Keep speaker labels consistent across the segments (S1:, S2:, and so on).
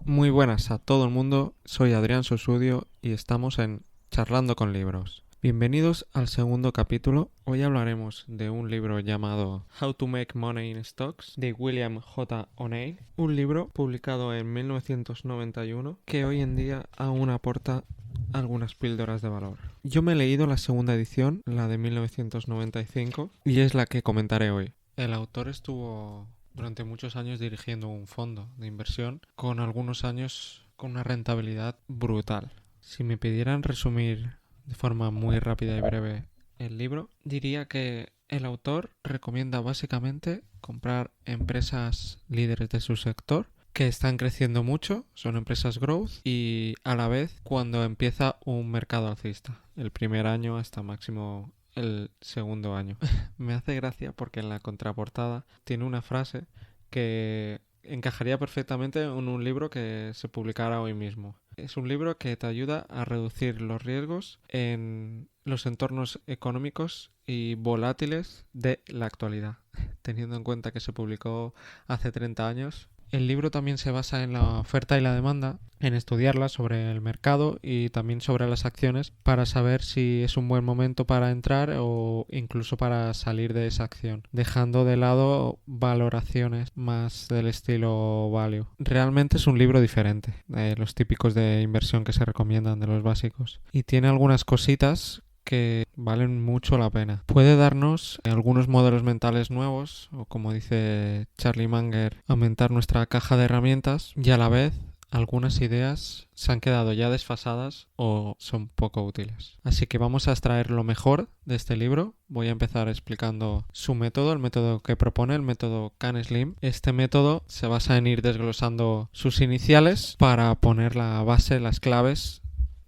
S1: Muy buenas a todo el mundo, soy Adrián Sosudio y estamos en Charlando con Libros. Bienvenidos al segundo capítulo. Hoy hablaremos de un libro llamado How to Make Money in Stocks de William J. O'Neill, un libro publicado en 1991 que hoy en día aún aporta algunas píldoras de valor. Yo me he leído la segunda edición, la de 1995, y es la que comentaré hoy. El autor estuvo durante muchos años dirigiendo un fondo de inversión con algunos años con una rentabilidad brutal. Si me pidieran resumir de forma muy rápida y breve el libro, diría que el autor recomienda básicamente comprar empresas líderes de su sector que están creciendo mucho, son empresas growth y a la vez cuando empieza un mercado alcista, el primer año hasta máximo el segundo año. Me hace gracia porque en la contraportada tiene una frase que encajaría perfectamente en un libro que se publicara hoy mismo. Es un libro que te ayuda a reducir los riesgos en los entornos económicos y volátiles de la actualidad, teniendo en cuenta que se publicó hace 30 años. El libro también se basa en la oferta y la demanda, en estudiarla sobre el mercado y también sobre las acciones para saber si es un buen momento para entrar o incluso para salir de esa acción, dejando de lado valoraciones más del estilo value. Realmente es un libro diferente de los típicos de inversión que se recomiendan, de los básicos, y tiene algunas cositas que valen mucho la pena. Puede darnos algunos modelos mentales nuevos, o como dice Charlie Munger, aumentar nuestra caja de herramientas, y a la vez algunas ideas se han quedado ya desfasadas o son poco útiles. Así que vamos a extraer lo mejor de este libro. Voy a empezar explicando su método, el método que propone, el método CAN-SLIM. Este método se basa en ir desglosando sus iniciales para poner la base, las claves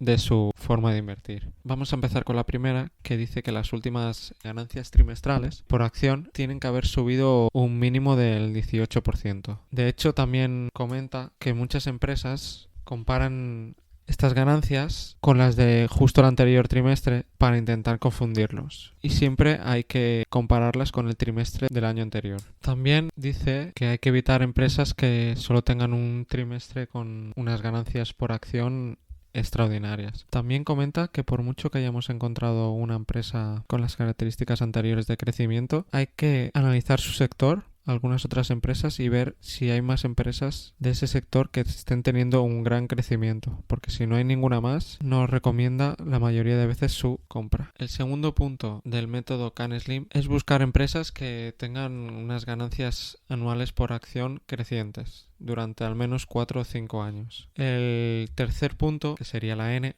S1: de su forma de invertir. Vamos a empezar con la primera, que dice que las últimas ganancias trimestrales por acción tienen que haber subido un mínimo del 18%. De hecho, también comenta que muchas empresas comparan estas ganancias con las de justo el anterior trimestre para intentar confundirlos. Y siempre hay que compararlas con el trimestre del año anterior. También dice que hay que evitar empresas que solo tengan un trimestre con unas ganancias por acción extraordinarias. También comenta que por mucho que hayamos encontrado una empresa con las características anteriores de crecimiento, hay que analizar su sector, algunas otras empresas, y ver si hay más empresas de ese sector que estén teniendo un gran crecimiento, porque si no hay ninguna más, nos recomienda la mayoría de veces su compra. El segundo punto del método CAN-SLIM es buscar empresas que tengan unas ganancias anuales por acción crecientes durante al menos 4 o 5 años. El tercer punto, que sería la N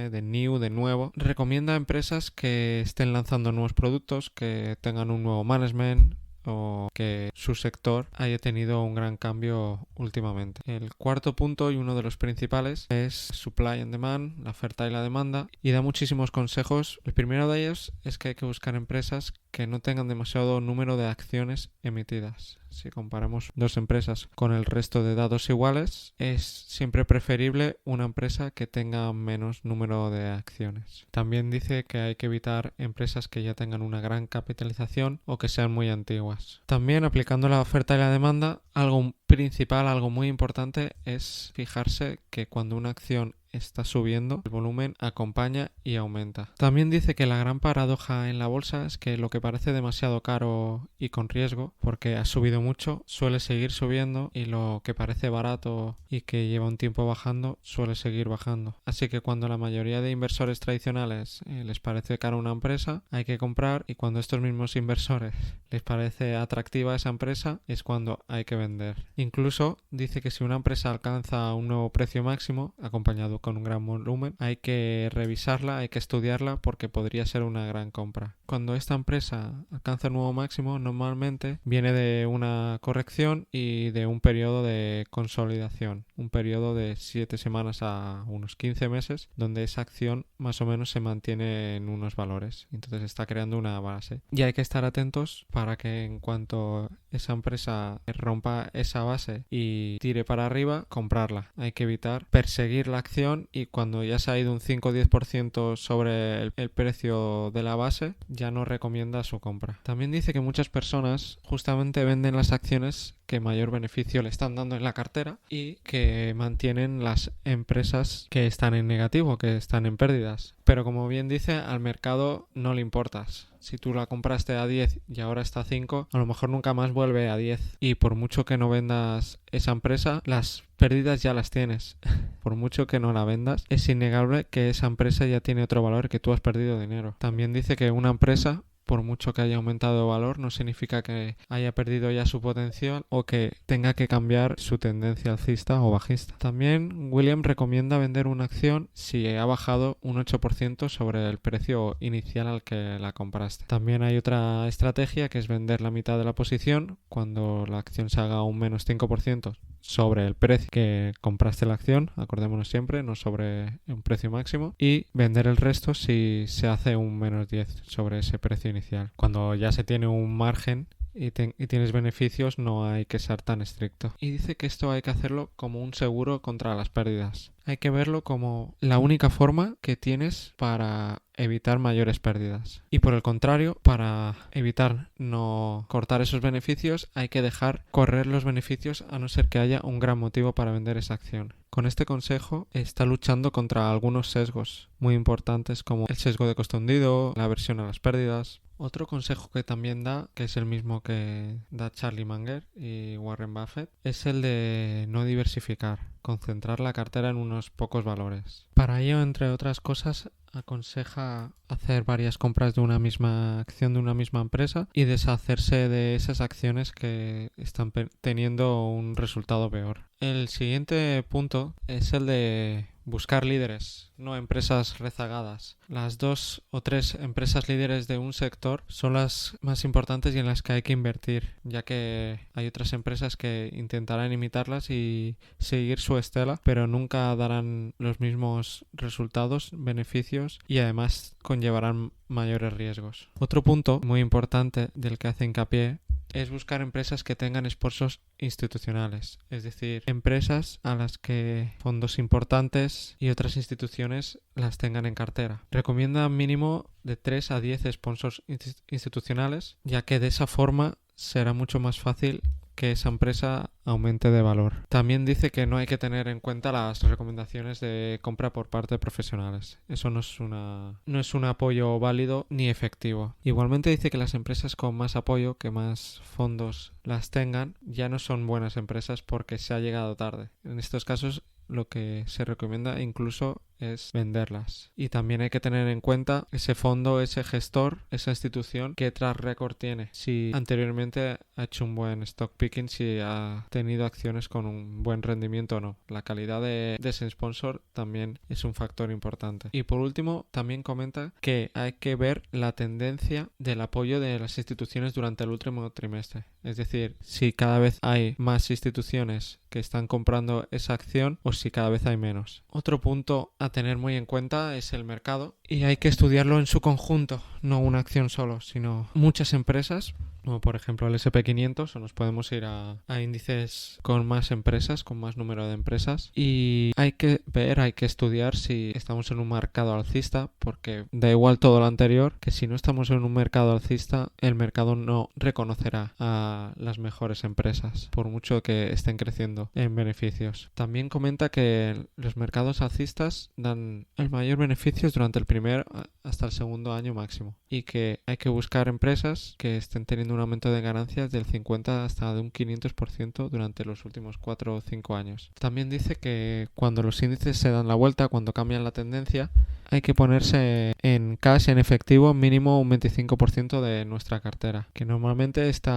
S1: de new, de nuevo, recomienda empresas que estén lanzando nuevos productos, que tengan un nuevo management o que su sector haya tenido un gran cambio últimamente. El cuarto punto, y uno de los principales, es supply and demand, la oferta y la demanda, y da muchísimos consejos. El primero de ellos es que hay que buscar empresas que no tengan demasiado número de acciones emitidas. Si comparamos dos empresas con el resto de datos iguales, es siempre preferible una empresa que tenga menos número de acciones. También dice que hay que evitar empresas que ya tengan una gran capitalización o que sean muy antiguas. También, aplicando la oferta y la demanda, algo principal, algo muy importante es fijarse que cuando una acción está subiendo, el volumen acompaña y aumenta. También dice que la gran paradoja en la bolsa es que lo que parece demasiado caro y con riesgo, porque ha subido mucho, suele seguir subiendo, y lo que parece barato y que lleva un tiempo bajando, suele seguir bajando. Así que cuando la mayoría de inversores tradicionales les parece cara una empresa, hay que comprar, y cuando estos mismos inversores les parece atractiva esa empresa, es cuando hay que vender. Incluso dice que si una empresa alcanza un nuevo precio máximo, acompañado con un gran volumen, hay que revisarla, hay que estudiarla, porque podría ser una gran compra. Cuando esta empresa alcanza el nuevo máximo, normalmente viene de una corrección y de un periodo de consolidación, un periodo de 7 semanas a unos 15 meses, donde esa acción más o menos se mantiene en unos valores. Entonces está creando una base. Y hay que estar atentos para que en cuanto esa empresa rompa esa base y tire para arriba, comprarla. Hay que evitar perseguir la acción acción y cuando ya se ha ido un 5 o 10% sobre el precio de la base, ya no recomienda su compra. También dice que muchas personas justamente venden las acciones que mayor beneficio le están dando en la cartera y que mantienen las empresas que están en negativo, que están en pérdidas. Pero como bien dice, al mercado no le importas. Si tú la compraste a 10 y ahora está a 5, a lo mejor nunca más vuelve a 10. Y por mucho que no vendas esa empresa, las pérdidas ya las tienes. Por mucho que no la vendas, es innegable que esa empresa ya tiene otro valor, que tú has perdido dinero. También dice que una empresa, por mucho que haya aumentado de valor, no significa que haya perdido ya su potencial o que tenga que cambiar su tendencia alcista o bajista. También William recomienda vender una acción si ha bajado un 8% sobre el precio inicial al que la compraste. También hay otra estrategia que es vender la mitad de la posición cuando la acción se haga un menos 5% sobre el precio que compraste la acción, acordémonos siempre, no sobre un precio máximo, y vender el resto si se hace un menos 10 sobre ese precio inicial. Cuando ya se tiene un margen y tienes beneficios, no hay que ser tan estricto. Y dice que esto hay que hacerlo como un seguro contra las pérdidas. Hay que verlo como la única forma que tienes para evitar mayores pérdidas. Y por el contrario, para evitar no cortar esos beneficios, hay que dejar correr los beneficios a no ser que haya un gran motivo para vender esa acción. Con este consejo está luchando contra algunos sesgos muy importantes como el sesgo de coste hundido, la aversión a las pérdidas. Otro consejo que también da, que es el mismo que da Charlie Munger y Warren Buffett, es el de no diversificar, concentrar la cartera en unos pocos valores. Para ello, entre otras cosas, aconseja hacer varias compras de una misma acción de una misma empresa y deshacerse de esas acciones que están teniendo un resultado peor. El siguiente punto es el de buscar líderes, no empresas rezagadas. Las 2 o 3 empresas líderes de un sector son las más importantes y en las que hay que invertir, ya que hay otras empresas que intentarán imitarlas y seguir su estela, pero nunca darán los mismos resultados, beneficios y además conllevarán mayores riesgos. Otro punto muy importante del que hace hincapié es buscar empresas que tengan sponsors institucionales, es decir, empresas a las que fondos importantes y otras instituciones las tengan en cartera. Recomienda mínimo de 3 a 10 sponsors institucionales, ya que de esa forma será mucho más fácil que esa empresa aumente de valor. También dice que no hay que tener en cuenta las recomendaciones de compra por parte de profesionales. Eso no es un apoyo válido ni efectivo. Igualmente dice que las empresas con más apoyo, que más fondos las tengan, ya no son buenas empresas porque se ha llegado tarde. En estos casos lo que se recomienda incluso es venderlas. Y también hay que tener en cuenta ese fondo, ese gestor, esa institución, qué track record tiene. Si anteriormente ha hecho un buen stock picking, si ha tenido acciones con un buen rendimiento o no. La calidad de ese sponsor también es un factor importante. Y por último, también comenta que hay que ver la tendencia del apoyo de las instituciones durante el último trimestre. Es decir, si cada vez hay más instituciones que están comprando esa acción o si cada vez hay menos. Otro punto a tener muy en cuenta es el mercado y hay que estudiarlo en su conjunto, no una acción solo, sino muchas empresas, como por ejemplo el S&P 500, o nos podemos ir a índices con más empresas, con más número de empresas, y hay que ver, hay que estudiar si estamos en un mercado alcista, porque da igual todo lo anterior, que si no estamos en un mercado alcista, el mercado no reconocerá a las mejores empresas, por mucho que estén creciendo en beneficios. También comenta que los mercados alcistas dan el mayor beneficio durante el primer hasta el segundo año máximo, y que hay que buscar empresas que estén teniendo un aumento de ganancias del 50 hasta de un 500% durante los últimos 4 o 5 años. También dice que cuando los índices se dan la vuelta, cuando cambian la tendencia, hay que ponerse en cash, en efectivo, mínimo un 25% de nuestra cartera, que normalmente este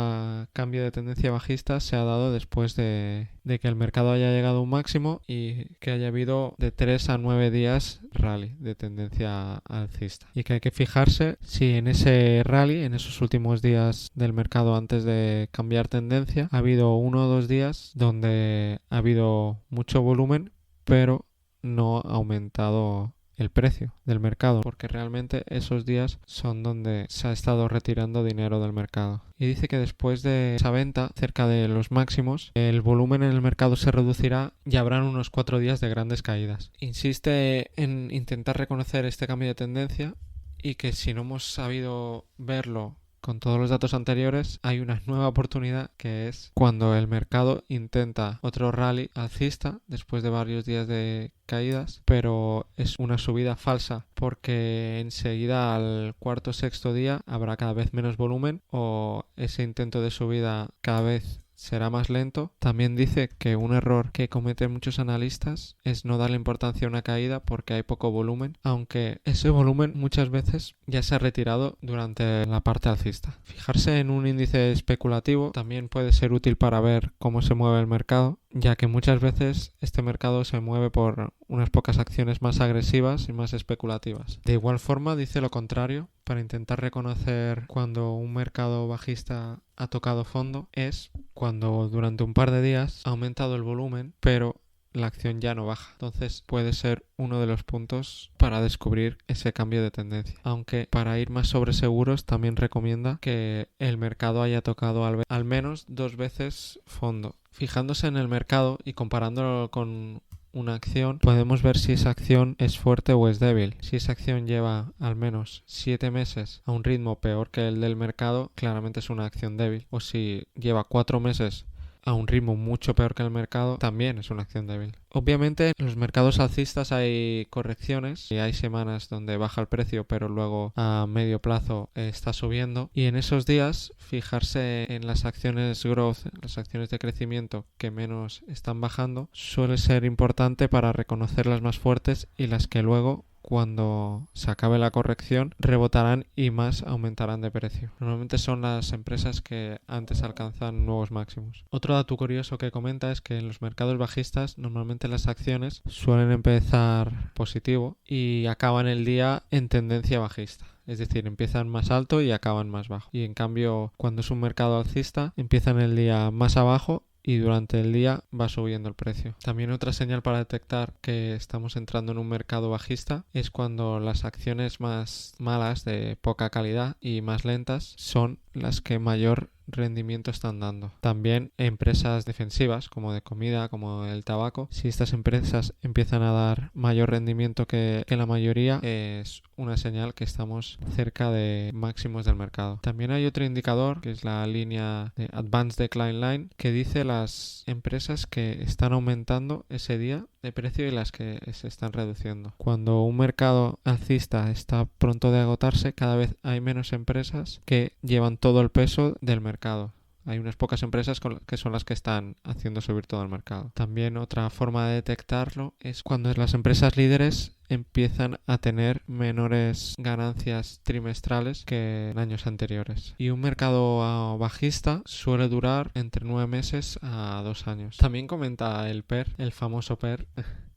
S1: cambio de tendencia bajista se ha dado después de que el mercado haya llegado a un máximo y que haya habido de 3 a 9 días rally de tendencia alcista, y que hay que fijarse si en ese rally, en esos últimos días del mercado antes de cambiar tendencia, ha habido 1 o 2 días donde ha habido mucho volumen pero no ha aumentado el precio del mercado, porque realmente esos días son donde se ha estado retirando dinero del mercado. Y dice que después de esa venta, cerca de los máximos, el volumen en el mercado se reducirá y habrán unos 4 días de grandes caídas. Insiste en intentar reconocer este cambio de tendencia y que si no hemos sabido verlo con todos los datos anteriores, hay una nueva oportunidad, que es cuando el mercado intenta otro rally alcista después de varios días de caídas, pero es una subida falsa porque enseguida al cuarto o sexto día habrá cada vez menos volumen o ese intento de subida cada vez será más lento. También dice que un error que cometen muchos analistas es no darle importancia a una caída porque hay poco volumen, aunque ese volumen muchas veces ya se ha retirado durante la parte alcista. Fijarse en un índice especulativo también puede ser útil para ver cómo se mueve el mercado, ya que muchas veces este mercado se mueve por unas pocas acciones más agresivas y más especulativas. De igual forma, dice lo contrario, para intentar reconocer cuando un mercado bajista ha tocado fondo, es cuando durante un par de días ha aumentado el volumen, pero la acción ya no baja. Entonces puede ser uno de los puntos para descubrir ese cambio de tendencia. Aunque para ir más sobre seguros también recomienda que el mercado haya tocado al menos 2 veces fondo. Fijándose en el mercado y comparándolo con una acción, podemos ver si esa acción es fuerte o es débil. Si esa acción lleva al menos 7 meses a un ritmo peor que el del mercado, claramente es una acción débil. O si lleva 4 meses a un ritmo mucho peor que el mercado, también es una acción débil. Obviamente en los mercados alcistas hay correcciones y hay semanas donde baja el precio pero luego a medio plazo está subiendo, y en esos días fijarse en las acciones growth, las acciones de crecimiento que menos están bajando, suele ser importante para reconocer las más fuertes y las que luego, cuando se acabe la corrección, rebotarán y más aumentarán de precio. Normalmente son las empresas que antes alcanzan nuevos máximos. Otro dato curioso que comenta es que en los mercados bajistas normalmente las acciones suelen empezar positivo y acaban el día en tendencia bajista. Es decir, empiezan más alto y acaban más bajo. Y en cambio, cuando es un mercado alcista, empiezan el día más abajo y durante el día va subiendo el precio. También otra señal para detectar que estamos entrando en un mercado bajista es cuando las acciones más malas, de poca calidad y más lentas, son las que mayor rendimiento están dando. También empresas defensivas como de comida, como el tabaco, si estas empresas empiezan a dar mayor rendimiento que la mayoría, es una señal que estamos cerca de máximos del mercado. También hay otro indicador que es la línea de Advanced Decline Line, que dice las empresas que están aumentando ese día de precio y las que se están reduciendo. Cuando un mercado alcista está pronto de agotarse, cada vez hay menos empresas que llevan todo el peso del mercado. Hay unas pocas empresas que son las que están haciendo subir todo el mercado. También otra forma de detectarlo es cuando las empresas líderes empiezan a tener menores ganancias trimestrales que en años anteriores. Y un mercado bajista suele durar entre 9 meses a 2 años. También comenta el PER, el famoso PER,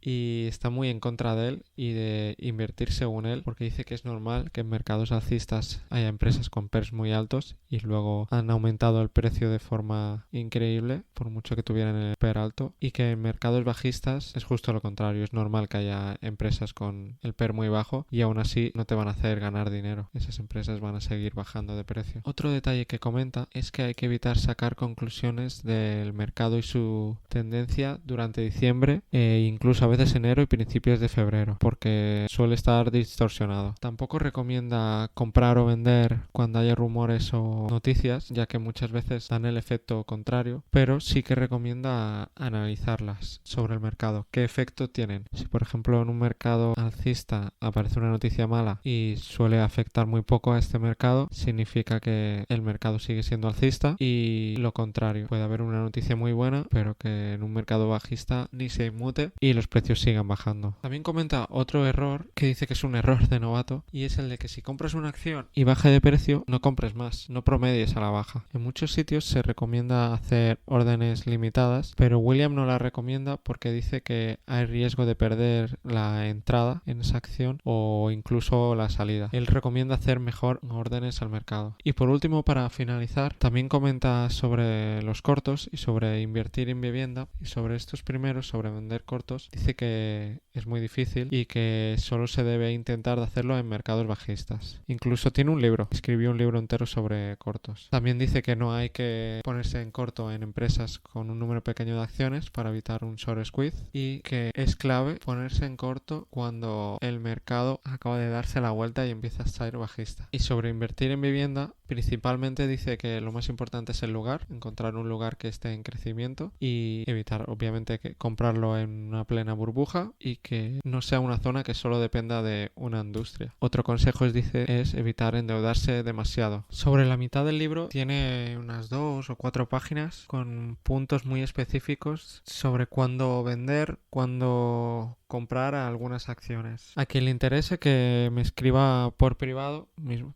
S1: y está muy en contra de él y de invertir según él, porque dice que es normal que en mercados alcistas haya empresas con PERs muy altos y luego han aumentado el precio de forma increíble por mucho que tuvieran el PER alto, y que en mercados bajistas es justo lo contrario. Es normal que haya empresas con el PER muy bajo y aún así no te van a hacer ganar dinero. Esas empresas van a seguir bajando de precio. Otro detalle que comenta es que hay que evitar sacar conclusiones del mercado y su tendencia durante diciembre e incluso a veces enero y principios de febrero, porque suele estar distorsionado. Tampoco recomienda comprar o vender cuando haya rumores o noticias, ya que muchas veces dan el efecto contrario, pero sí que recomienda analizarlas sobre el mercado, qué efecto tienen. Si por ejemplo en un mercado alcista aparece una noticia mala y suele afectar muy poco a este mercado, significa que el mercado sigue siendo alcista, y lo contrario, puede haber una noticia muy buena pero que en un mercado bajista ni se inmute y los precios sigan bajando. También comenta otro error que dice que es un error de novato, y es el de que si compras una acción y baje de precio, no compres más, no promedies a la baja. En muchos sitios se recomienda hacer órdenes limitadas, pero William no la recomienda porque dice que hay riesgo de perder la entrada entrada en esa acción o incluso la salida. Él recomienda hacer mejor órdenes al mercado. Y por último, para finalizar, también comenta sobre los cortos y sobre invertir en vivienda, y sobre estos primeros, sobre vender cortos, dice que es muy difícil y que solo se debe intentar de hacerlo en mercados bajistas. Incluso tiene un libro, escribió un libro entero sobre cortos. También dice que no hay que ponerse en corto en empresas con un número pequeño de acciones para evitar un short squeeze, y que es clave ponerse en corto cuando el mercado acaba de darse la vuelta y empieza a estar bajista. Y sobre invertir en vivienda, principalmente dice que lo más importante es el lugar, encontrar un lugar que esté en crecimiento y evitar obviamente que comprarlo en una plena burbuja y que no sea una zona que solo dependa de una industria. Otro consejo es evitar endeudarse demasiado. Sobre la mitad del libro tiene unas 2 o 4 páginas con puntos muy específicos sobre cuándo vender, cuándo comprar algunas acciones. A quien le interese que me escriba por privado,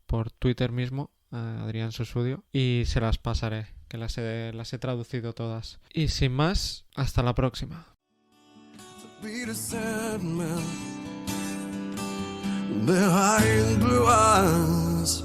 S1: por Twitter mismo, a Adrián Sosudio, y se las pasaré, que las he traducido todas. Y sin más, hasta la próxima. Behind blue eyes